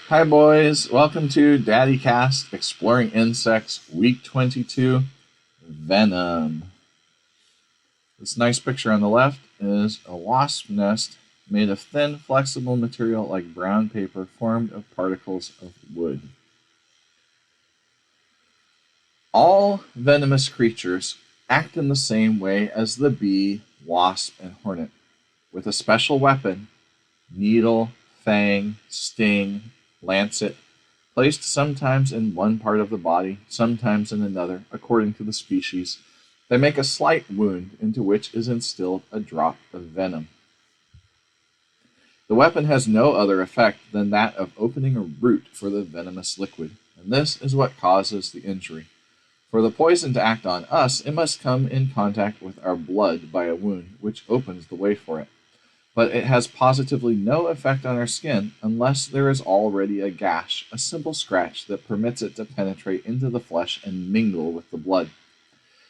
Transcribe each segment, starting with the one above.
Hi, boys. Welcome to Daddy Cast Exploring Insects, Week 22 Venom. This nice picture on the left is a wasp nest made of thin, flexible material like brown paper formed of particles of wood. All venomous creatures act in the same way as the bee, wasp, and hornet, with a special weapon needle, fang, sting, lancet placed sometimes in one part of the body, sometimes in another, according to the species. They make a slight wound into which is instilled a drop of venom. The weapon has no other effect than that of opening a route for the venomous liquid, and this is what causes the injury. For the poison to act on us, it must come in contact with our blood by a wound, which opens the way for it. But it has positively no effect on our skin unless there is already a gash, a simple scratch that permits it to penetrate into the flesh and mingle with the blood.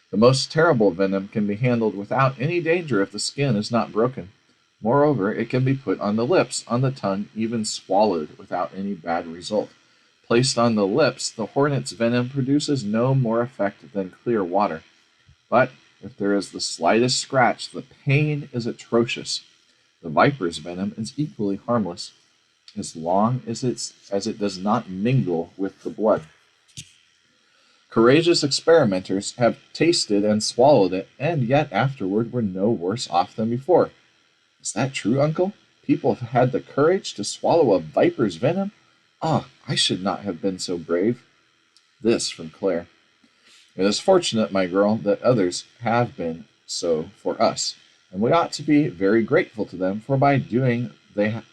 The most terrible venom can be handled without any danger if the skin is not broken. Moreover, it can be put on the lips, on the tongue, even swallowed without any bad result. Placed on the lips, the hornet's venom produces no more effect than clear water. But if there is the slightest scratch, the pain is atrocious. The viper's venom is equally harmless, as long as it does not mingle with the blood. Courageous experimenters have tasted and swallowed it, and yet afterward were no worse off than before. Is that true, Uncle? People have had the courage to swallow a viper's venom? Ah, I should not have been so brave. This from Claire. It is fortunate, my girl, that others have been so for us, and we ought to be very grateful to them, for by so doing they have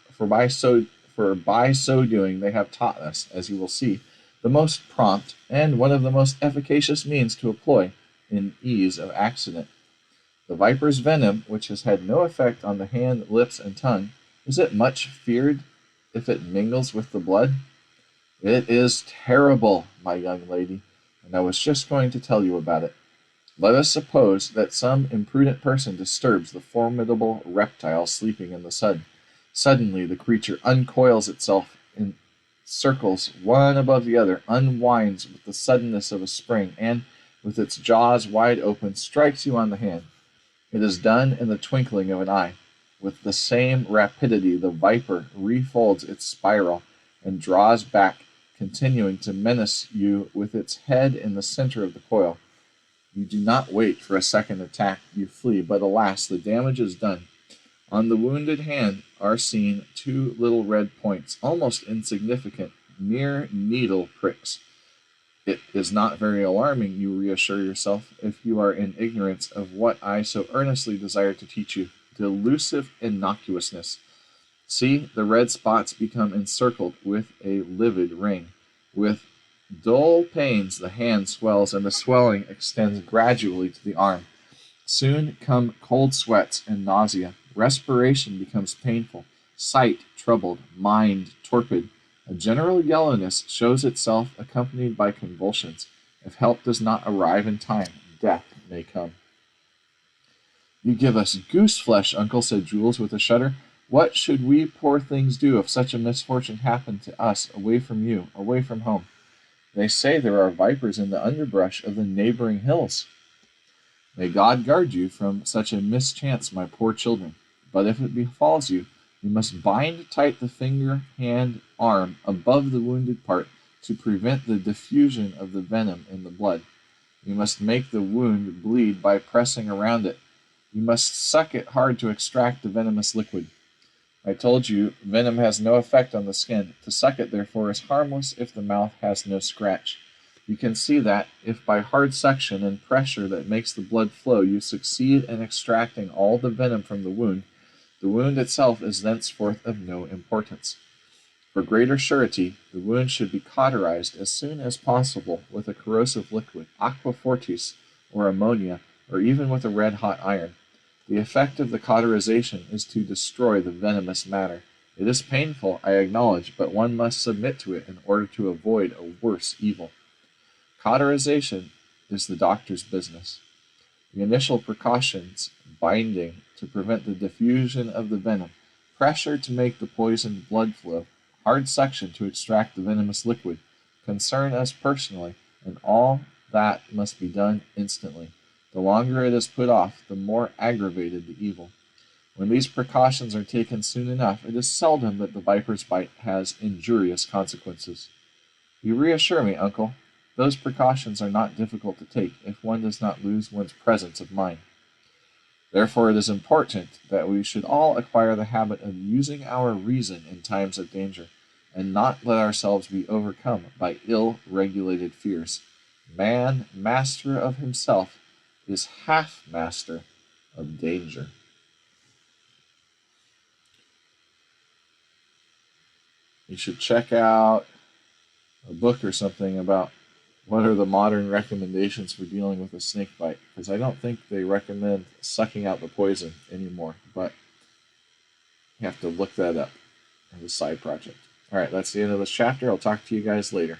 taught us, as you will see, the most prompt and one of the most efficacious means to employ in ease of accident. The viper's venom, which has had no effect on the hand, lips, and tongue, is it much feared if it mingles with the blood? It is terrible, my young lady, and I was just going to tell you about it. Let us suppose that some imprudent person disturbs the formidable reptile sleeping in the sun. Suddenly the creature uncoils itself in circles one above the other, unwinds with the suddenness of a spring, and, with its jaws wide open, strikes you on the hand. It is done in the twinkling of an eye. With the same rapidity the viper refolds its spiral and draws back, continuing to menace you with its head in the center of the coil. You do not wait for a second attack, you flee, but alas, the damage is done. On the wounded hand are seen two little red points, almost insignificant, mere needle pricks. It is not very alarming, you reassure yourself, if you are in ignorance of what I so earnestly desire to teach you, delusive innocuousness. See, the red spots become encircled with a livid ring. With dull pains the hand swells, and the swelling extends gradually to the arm. Soon come cold sweats and nausea. Respiration becomes painful, sight troubled, mind torpid. A general yellowness shows itself, accompanied by convulsions. If help does not arrive in time, death may come. You give us goose flesh, Uncle, said Jules with a shudder. What should we poor things do if such a misfortune happened to us, away from you, away from home? They say there are vipers in the underbrush of the neighboring hills. May God guard you from such a mischance, my poor children. But if it befalls you, you must bind tight the finger, hand, arm above the wounded part to prevent the diffusion of the venom in the blood. You must make the wound bleed by pressing around it. You must suck it hard to extract the venomous liquid. I told you venom has no effect on the skin. To suck it, therefore, is harmless if the mouth has no scratch. You can see that, if by hard suction and pressure that makes the blood flow, you succeed in extracting all the venom from the wound itself is thenceforth of no importance. For greater surety, the wound should be cauterized as soon as possible with a corrosive liquid, aqua fortis, or ammonia, or even with a red-hot iron. The effect of the cauterization is to destroy the venomous matter. It is painful, I acknowledge, but one must submit to it in order to avoid a worse evil. Cauterization is the doctor's business. The initial precautions, binding to prevent the diffusion of the venom, pressure to make the poisoned blood flow, hard suction to extract the venomous liquid, concern us personally, and all that must be done instantly. The longer it is put off, the more aggravated the evil. When these precautions are taken soon enough, it is seldom that the viper's bite has injurious consequences. You reassure me, uncle. Those precautions are not difficult to take if one does not lose one's presence of mind. Therefore, it is important that we should all acquire the habit of using our reason in times of danger, and not let ourselves be overcome by ill-regulated fears. Man, master of himself, is half master of danger. You should check out a book or something about what are the modern recommendations for dealing with a snake bite, because I don't think they recommend sucking out the poison anymore, but you have to look that up as a side project. All right, that's the end of this chapter. I'll talk to you guys later.